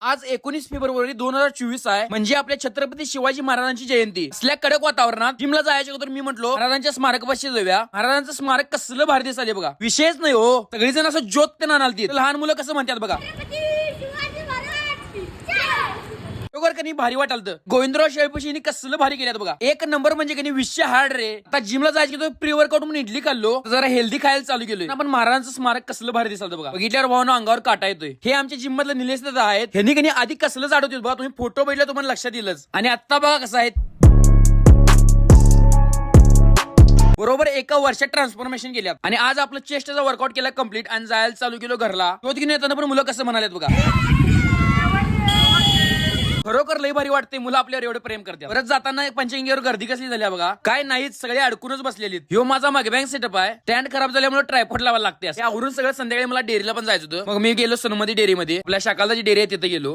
आज 19 फेब्रुवारी 2024 आहे. म्हणजे आपल्या छत्रपती शिवाजी महाराजांची जयंती. असल्या कडक वातावरणात जिमला जायच्या अगोदर मी म्हटलो महाराजांच्या स्मारकापाशी जाऊया. महाराजांचं स्मारक कसलं भारी दिसाले बघा. विषयच नाही हो. सगळीजण असं ज्योत ते नानालती. लहान मुलं कसं म्हणतात बघा. कनी भारी वाटालतं. गोविंदराव शाळेपाशी कसलं भारी केल्यात बघा. एक नंबर म्हणजे कनी विषय हार्ड रे. आता जिमला जायचं तो प्री वर्कआउट म्हणून इडली खाल्लो, जरा हेल्दी खायला चालू केलोय. आपण महाराजांचं स्मारक कसलं भारी दिसालतं बघा. बघितल्यावर भावना अंगावर काटा येतोय. हे आमच्या जिम मधले निलेश दादा आहेत. ह्यांनी कनी आधी कसलं जाडवत बघा. तुम्ही फोटो बघितला तुम्हाला लक्षात येईलच. आणि आता बघा कसं आहे. बरोबर एका वर्षात ट्रान्सफॉर्मेशन केल्यात. आणि आज आपलं चेस्टचा वर्कआउट केला कम्प्लीट आणि जायला चालू केलो घरला. तो येताना पण मुलं कसं म्हणालेत बघा. खरोखर लई भारी वाटते. मुलं आपल्यावर एवढे प्रेम करतात. परत जाताना पंचगंगेवर गर्दी कसली झाली बघा. काय नाही सगळे अडकूनच बसलेली. ह्यो माझा मागबँक सेटअप आहे. स्टँड खराब झाल्यामुळे ट्रायपॉड लावायला लागते. आवरून सगळं संध्याकाळी मला डेअरीला पण जायचं होतं. मग मी गेलो सोनमती डेअरीमध्ये. आपल्या शाकालाची डेअरी आहे तिथे गेलो.